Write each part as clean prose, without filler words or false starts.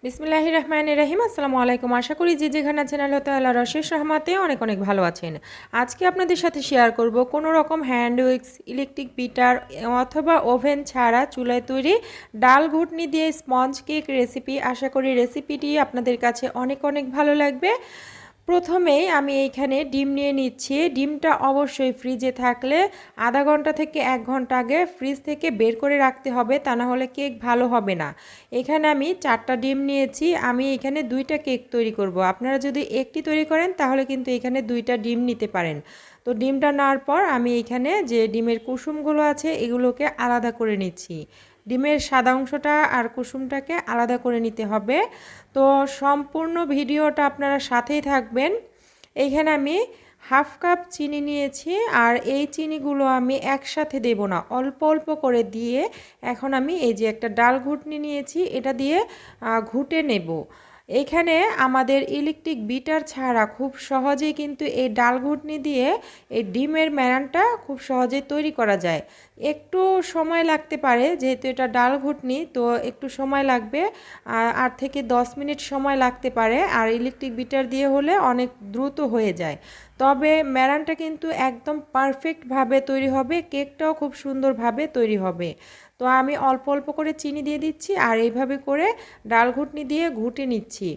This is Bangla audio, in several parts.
বিসমিল্লাহির রহমানির রহিম। আসসালামু আলাইকুম। আশা করি যে যেখানে আছেন আল্লাহ তাআলার অশেষ রহমতে অনেক অনেক ভালো আছেন। আজকে আপনাদের সাথে শেয়ার করব কোনো রকম হ্যান্ড উইক্স, ইলেকট্রিক বিটার অথবা ওভেন ছাড়া চুলায় তৈরি ডাল ঘুটনি দিয়ে স্পঞ্জ কেক রেসিপি। আশা করি রেসিপিটি আপনাদের কাছে অনেক অনেক ভালো লাগবে। প্রথমেই আমি এইখানে ডিম নিয়ে নিচ্ছি। ডিমটা অবশ্যই ফ্রিজে থাকলে আধা ঘন্টা থেকে 1 ঘন্টা আগে ফ্রিজ থেকে বের করে রাখতে হবে, তা না হলে কেক ভালো হবে না। এখানে আমি 4টা ডিম নিয়েছি। আমি এখানে 2টা কেক তৈরি করব। আপনারা যদি একটি তৈরি করেন তাহলে কিন্তু এখানে 2টা ডিম নিতে পারেন। তো ডিমটা নেওয়ার পর আমি এখানে যে ডিমের কুসুমগুলো আছে এগুলোকে আলাদা করে নিচ্ছি। ডিমের সাদা অংশটা আর কুসুমটাকে আলাদা করে নিতে হবে। তো সম্পূর্ণ ভিডিওটা আপনারা সাথেই থাকবেন। এইখানে আমি হাফ কাপ চিনি নিয়েছি, আর এই চিনিগুলো আমি একসাথে দেব না, অল্প অল্প করে দিয়ে এখন আমি এই যে একটা ডাল ঘুটনি নিয়েছি, এটা দিয়ে ঘুটে নেব। এখানে আমাদের ইলেকট্রিক বিটার ছাড়া খুব সহজেই কিন্তু এই ডাল ঘুটনি দিয়ে এই ডিমের ম্যারানটা খুব সহজেই তৈরি করা যায়। একটু সময় লাগতে পারে, যেহেতু এটা ডাল ঘুটনি তো একটু সময় লাগবে, 8 থেকে 10 মিনিট সময় লাগতে পারে। আর ইলেকট্রিক বিটার দিয়ে হলে অনেক দ্রুত হয়ে যায়। তবে ম্যারানটা কিন্তু একদম পারফেক্টভাবে তৈরি হবে, কেকটাও খুব সুন্দরভাবে তৈরি হবে। তো আমি অল্প অল্প করে চিনি দিয়ে দিচ্ছি, আর এইভাবে করে ডাল ঘুটনি দিয়ে ঘুটে নিচ্ছি।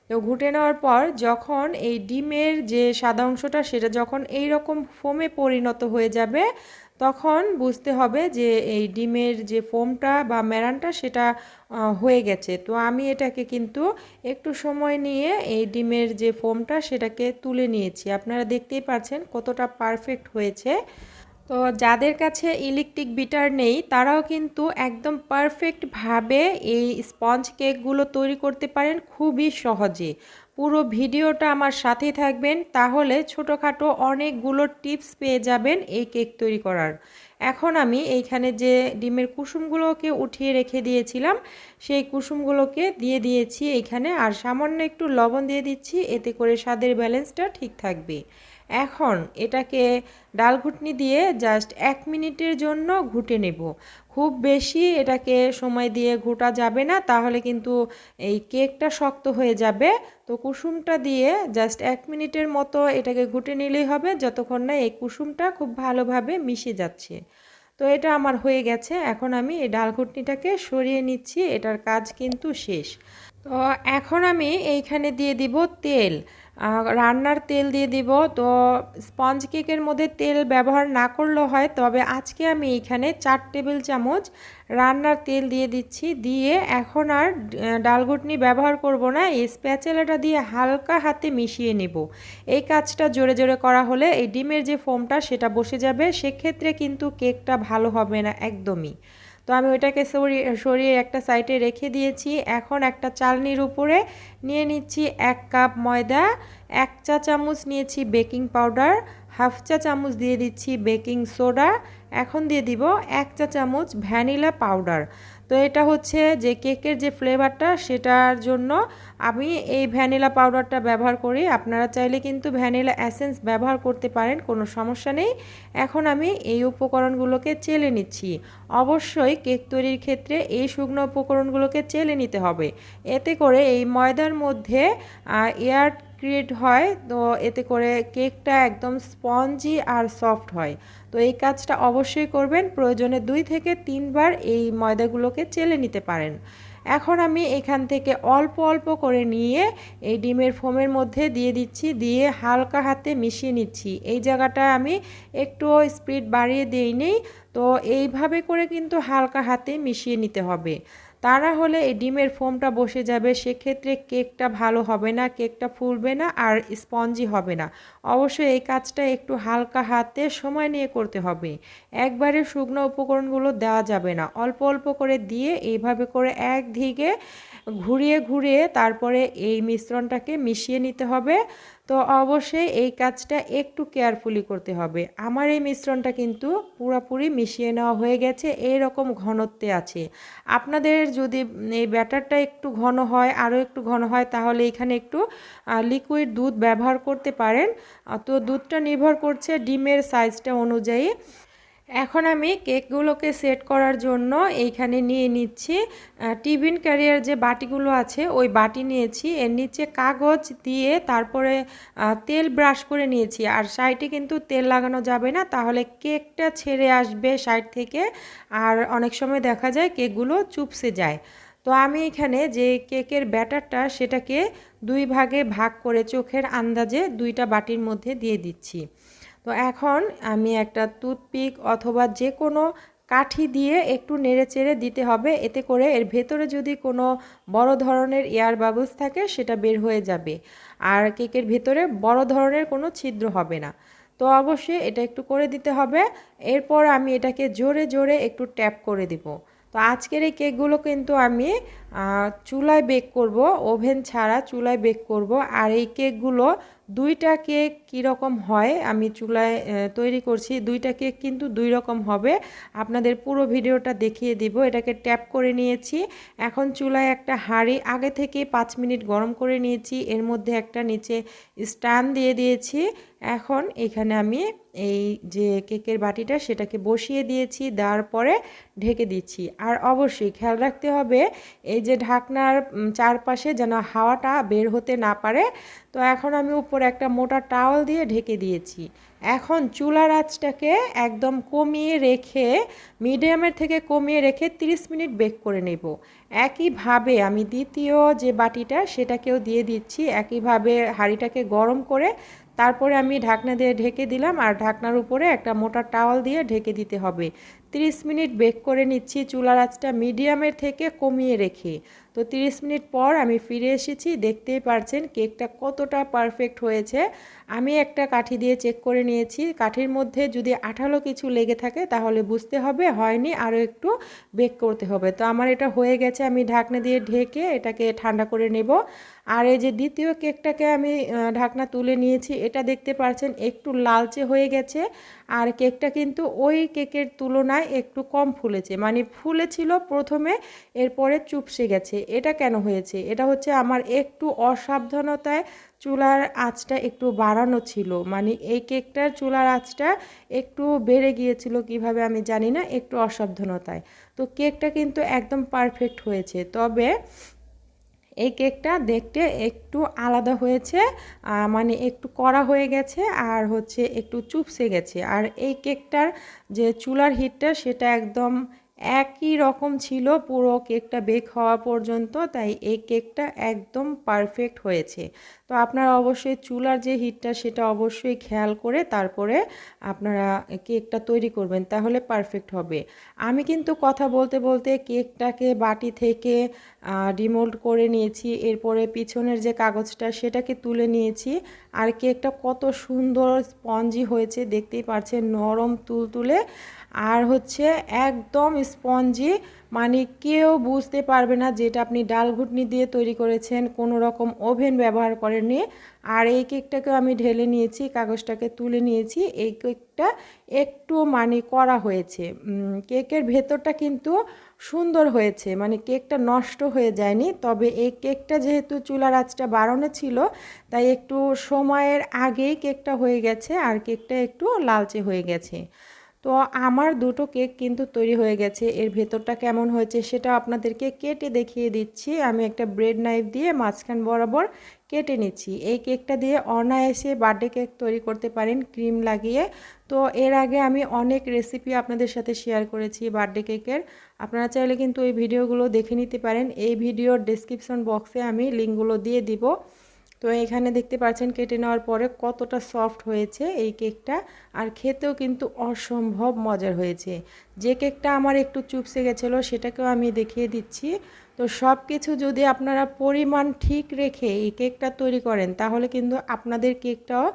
তো ঘুটে নেওয়ার পর যখন এই ডিমের যে সাদা অংশটা সেটা যখন এই রকম ফোমে পরিণত হয়ে যাবে, তখন বুঝতে হবে যে এই ডিমের যে ফোমটা বা মেরানটা সেটা হয়ে গেছে। তো আমি এটাকে কিন্তু একটু সময় নিয়ে এই ডিমের যে ফোমটা সেটাকে তুলে নিয়েছি। আপনারা দেখতেই পাচ্ছেন কতটা পারফেক্ট হয়েছে। তো যাদের কাছে ইলেকট্রিক বিটার নেই তারাও কিন্তু একদম পারফেক্টভাবে এই স্পঞ্জ কেকগুলো তৈরি করতে পারেন খুবই সহজে। পুরো ভিডিওটা আমার সাথেই থাকবেন, তাহলে ছোটোখাটো অনেকগুলো টিপস পেয়ে যাবেন এই কেক তৈরি করার। এখন আমি এইখানে যে ডিমের কুসুমগুলোকে উঠিয়ে রেখে দিয়েছিলাম সেই কুসুমগুলোকে দিয়ে দিয়েছি এইখানে, আর সামান্য একটু লবণ দিয়ে দিচ্ছি, এতে করে স্বাদের ব্যালেন্সটা ঠিক থাকবে। এখন এটাকে ডাল ঘুটনি দিয়ে জাস্ট 1 মিনিটের জন্য ঘুটে নেব। খুব বেশি এটাকে সময় দিয়ে ঘোটা যাবে না, তাহলে কিন্তু এই কেকটা শক্ত হয়ে যাবে। তো কুসুমটা দিয়ে জাস্ট 1 মিনিটের মতো এটাকে ঘুটে নিলেই হবে, যতক্ষণ না এই কুসুমটা খুব ভালোভাবে মিশে যাচ্ছে। তো এটা আমার হয়ে গেছে। এখন আমি এই ডাল ঘুটনিটাকে সরিয়ে নিচ্ছি, এটার কাজ কিন্তু শেষ। তো এখন আমি এইখানে দিয়ে দিব তেল, রান্নার তেল দিয়ে দিব। তো স্পঞ্জ কেকের মধ্যে তেল ব্যবহার না করলেও হয়, তবে আজকে আমি এইখানে 4 টেবিল চামচ রান্নার তেল দিয়ে দিচ্ছি। দিয়ে এখন আর ডাল ঘুটনি ব্যবহার করব না, এই স্প্যাচেলাটা দিয়ে হালকা হাতে মিশিয়ে নেব। এই কাজটা জোরে জোরে করা হলে এই ডিমের যে ফোমটা সেটা বসে যাবে, সেক্ষেত্রে কিন্তু কেকটা ভালো হবে না একদমই। তো আমি ওইটাকে সরিয়ে একটা সাইডে রেখে দিয়েছি। এখন একটা চালনির উপরে নিয়ে নিচ্ছি 1 কাপ ময়দা, 1 চা চামচ নিয়েছি বেকিং পাউডার, হাফ চা চামচ দিয়ে দিচ্ছি বেকিং সোডা, এখন দিয়ে দিব 1 চা চামচ ভ্যানিলা পাউডার। তো এটা হচ্ছে যে কেকের যে ফ্লেভারটা সেটার জন্য আমি এই ভ্যানিলা পাউডারটা ব্যবহার করি। আপনারা চাইলে কিন্তু ভ্যানিলা এসেন্স ব্যবহার করতে পারেন, কোনো সমস্যা নেই। এখন আমি এই উপকরণগুলোকে চেলে নিচ্ছি। অবশ্যই কেক তৈরির ক্ষেত্রে এই শুকনো উপকরণগুলোকে চেলে নিতে হবে, এতে করে এই ময়দার মধ্যে এয়ার ক্রিয়েট হয়। তো এতে করে কেকটা একদম স্পঞ্জি আর সফট হয়। তো এই কাজটা অবশ্যই করবেন, প্রয়োজনে 2 থেকে 3 বার এই ময়দাগুলোকে চেলে নিতে পারেন। এখন আমি এখান থেকে অল্প অল্প করে নিয়ে এই ডিমের ফোমের মধ্যে দিয়ে দিচ্ছি, দিয়ে হালকা হাতে মিশিয়ে নিচ্ছি। এই জায়গাটায় আমি একটু স্পিড বাড়িয়ে দিইনি। তো এইভাবে করে কিন্তু হালকা হাতে মিশিয়ে নিতে হবে, তা না হলে এই ডিমের ফোমটা বসে যাবে, সেক্ষেত্রে কেকটা ভালো হবে না, কেকটা ফুলবে না আর স্পঞ্জি হবে না। অবশ্যই এই কাজটা একটু হালকা হাতে সময় নিয়ে করতে হবে। একবারে শুকনো উপকরণগুলো দেওয়া যাবে না, অল্প অল্প করে দিয়ে এইভাবে করে একদিকে ঘুরিয়ে ঘুরিয়ে তারপরে এই মিশ্রণটাকে মিশিয়ে নিতে হবে। তো অবশ্যই এই কাজটা একটু কেয়ারফুলি করতে হবে। আমার এই মিশ্রণটা কিন্তু পুরোপুরি মিশিয়ে নেওয়া হয়ে গেছে, এই রকম ঘনত্বে আছে। আপনাদের যদি এই ব্যাটারটা একটু ঘন হয়, আরও একটু ঘন হয়, তাহলে এখানে একটু লিকুইড দুধ ব্যবহার করতে পারেন। তো দুধটা নির্ভর করছে ডিমের সাইজটা অনুযায়ী। এখন আমি কেকগুলোকে সেট করার জন্য এইখানে নিয়ে নিচ্ছি টিফিন ক্যারিয়ার যে বাটিগুলো আছে ওই বাটি নিয়েছি, এর নিচে কাগজ দিয়ে তারপরে তেল ব্রাশ করে নিয়েছি। আর সাইডে কিন্তু তেল লাগানো যাবে না, তাহলে কেকটা ছেড়ে আসবে সাইড থেকে, আর অনেক সময় দেখা যায় কেকগুলো চুপসে যায়। তো আমি এখানে যে কেকের ব্যাটারটা সেটাকে 2 ভাগে ভাগ করে চোখের আন্দাজে 2টা বাটির মধ্যে দিয়ে দিচ্ছি। তো এখন আমি একটা টুথপিক অথবা যে কোনো কাঠি দিয়ে একটু নেড়েচেড়ে দিতে হবে, এতে করে এর ভেতরে যদি কোনো বড় ধরনের এয়ার বাবলস থাকে সেটা বের হয়ে যাবে, আর কেকের ভেতরে বড় ধরনের কোনো ছিদ্র হবে না। তো অবশ্যই এটা একটু করে দিতে হবে। এরপর আমি এটাকে জোরে জোরে একটু ট্যাপ করে দিব। তো আজকের এই কেকগুলো কিন্তু আমি চুলায় বেক করব, ওভেন ছাড়া চুলায় বেক করব। আর এই কেকগুলো 2টা কেক কীরকম হয় আমি চুলায় তৈরি করছি, 2টা কেক কিন্তু 2 রকম হবে। আপনাদের পুরো ভিডিওটা দেখিয়ে দিব। এটাকে ট্যাপ করে নিয়েছি। এখন চুলায় একটা হাঁড়ি আগে থেকে 5 মিনিট গরম করে নিয়েছি, এর মধ্যে একটা নিচে স্ট্যান্ড দিয়ে দিয়েছি। এখন এখানে আমি এই যে কেকের বাটিটা সেটাকে বসিয়ে দিয়েছি, দেওয়ার পরে ঢেকে দিচ্ছি। আর অবশ্যই খেয়াল রাখতে হবে এই যে ঢাকনার চারপাশে যেন হাওয়াটা বের হতে না পারে। তো এখন আমি উপরে একটা মোটা টাওয়াল দিয়ে ঢেকে দিয়েছি। এখন চুলার আঁচটাকে একদম কমিয়ে রেখে, মিডিয়ামের থেকে কমিয়ে রেখে 30 মিনিট বেক করে নেব। একইভাবে আমি দ্বিতীয় যে বাটিটা সেটাকেও দিয়ে দিচ্ছি, একইভাবে হাঁড়িটাকে গরম করে তারপরে আমি ঢাকনা দিয়ে ঢেকে দিলাম, আর ঢাকনার উপরে একটা মোটা টাওয়াল দিয়ে ঢেকে দিতে হবে। 30 মিনিট বেক করে নিচ্ছি চুলার আঁচটা মিডিয়ামের থেকে কমিয়ে রেখে। তো 30 মিনিট পর আমি ফিরে এসেছি, দেখতেই পারছেন কেকটা কতটা পারফেক্ট হয়েছে। আমি একটা কাঠি দিয়ে চেক করে নিয়েছি, কাঠির মধ্যে যদি আঠালো কিছু লেগে থাকে তাহলে বুঝতে হবে হয়নি, আরও একটু বেক করতে হবে। তো আমার এটা হয়ে গেছে, আমি ঢাকনা দিয়ে ঢেকে এটাকে ঠান্ডা করে নেব। আর এই যে দ্বিতীয় কেকটাকে আমি ঢাকনা তুলে নিয়েছি, এটা দেখতে পাচ্ছেন একটু লালচে হয়ে গেছে। আর কেকটা কিন্তু ওই কেকের তুলনায় একটু কম ফুলেছে, মানে ফুলেছিল প্রথমে, এরপরে চুপসে গেছে। এটা কেন হয়েছে? এটা হচ্ছে আমার একটু অসাবধানতায় চুলার আঁচটা একটু বাড়ানো ছিল, মানে এই কেকটার চুলার আঁচটা একটু বেড়ে গিয়েছিল, কিভাবে আমি জানি না, একটু অসাবধানতায়। তো কেকটা কিন্তু একদম পারফেক্ট হয়েছে, তবে এই কেকটা দেখতে একটু আলাদা হয়েছে, মানে একটু কড়া হয়ে গেছে, আর হচ্ছে একটু চুপসে গেছে। আর এই কেকটার যে চুলার হিটটা সেটা একদম একই রকম ছিল পুরো কেকটা বেক হওয়া পর্যন্ত, তাই এই কেকটা একদম পারফেক্ট হয়েছে। তো আপনারা অবশ্যই চুলার যে হিটটা সেটা অবশ্যই খেয়াল করে তারপরে আপনারা কেকটা তৈরি করবেন, তাহলে পারফেক্ট হবে। আমি কিন্তু কথা বলতে বলতে কেকটাকে বাটি থেকে ডিমোল্ড করে নিয়েছি, এরপরে পিছনের যে কাগজটা সেটাকে তুলে নিয়েছি। আর কেকটা কত সুন্দর স্পঞ্জি হয়েছে দেখতেই পাচ্ছেন, নরম তুলতুলে, আর হচ্ছে একদম স্পঞ্জি, মানে কেউ বুঝতে পারবে না যেটা আপনি ডাল ঘুটনি দিয়ে তৈরি করেছেন, কোনো রকম ওভেন ব্যবহার করেননি। আর এই কেকটাকে আমি ঢেলে নিয়েছি, কাগজটাকে তুলে নিয়েছি। এই কেকটা একটু মানে কড়া হয়েছে, কেকের ভেতরটা কিন্তু সুন্দর হয়েছে, মানে কেকটা নষ্ট হয়ে যায়নি। তবে এই কেকটা যেহেতু চুলার আঁচটা বাড়ানো ছিল, তাই একটু সময়ের আগেই কেকটা হয়ে গেছে, আর কেকটা একটু লালচে হয়ে গেছে। তো আমার দুটো কেক কিন্তু তৈরি হয়ে গেছে। এর ভেতরটা কেমন হয়েছে সেটা আপনাদেরকে কেটে দেখিয়ে দিচ্ছি। আমি একটা ব্রেড নাইফ দিয়ে মাঝখান বরাবর কেটে নিচ্ছি। এই কেকটা দিয়ে অনায়াসে বার্থডে কেক তৈরি করতে পারেন ক্রিম লাগিয়ে। তো এর আগে আমি অনেক রেসিপি আপনাদের সাথে শেয়ার করেছি বার্থডে কেকের, আপনারা চাইলে কিন্তু এই ভিডিওগুলো দেখে নিতে পারেন। এই ভিডিওর ডেসক্রিপশন বক্সে আমি লিঙ্কগুলো দিয়ে দিব। তো এখানে দেখতে পাচ্ছেন কেটে নেওয়ার পরে কতটা সফট হয়েছে এই কেকটা, আর খেতেও কিন্তু অসম্ভব মজার হয়েছে। যে কেকটা আমার একটু চুপসে গেছিলো সেটাকেও আমি দেখিয়ে দিচ্ছি। তো সব কিছু যদি আপনারা পরিমাণ ঠিক রেখে এই কেকটা তৈরি করেন, তাহলে কিন্তু আপনাদের কেকটাও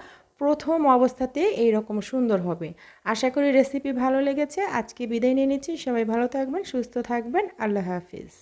প্রথম অবস্থাতে এইরকম সুন্দর হবে। আশা করি রেসিপি ভালো লেগেছে। আজকে বিদায় নিয়ে নিচ্ছি। সবাই ভালো থাকবেন, সুস্থ থাকবেন। আল্লাহ হাফিজ।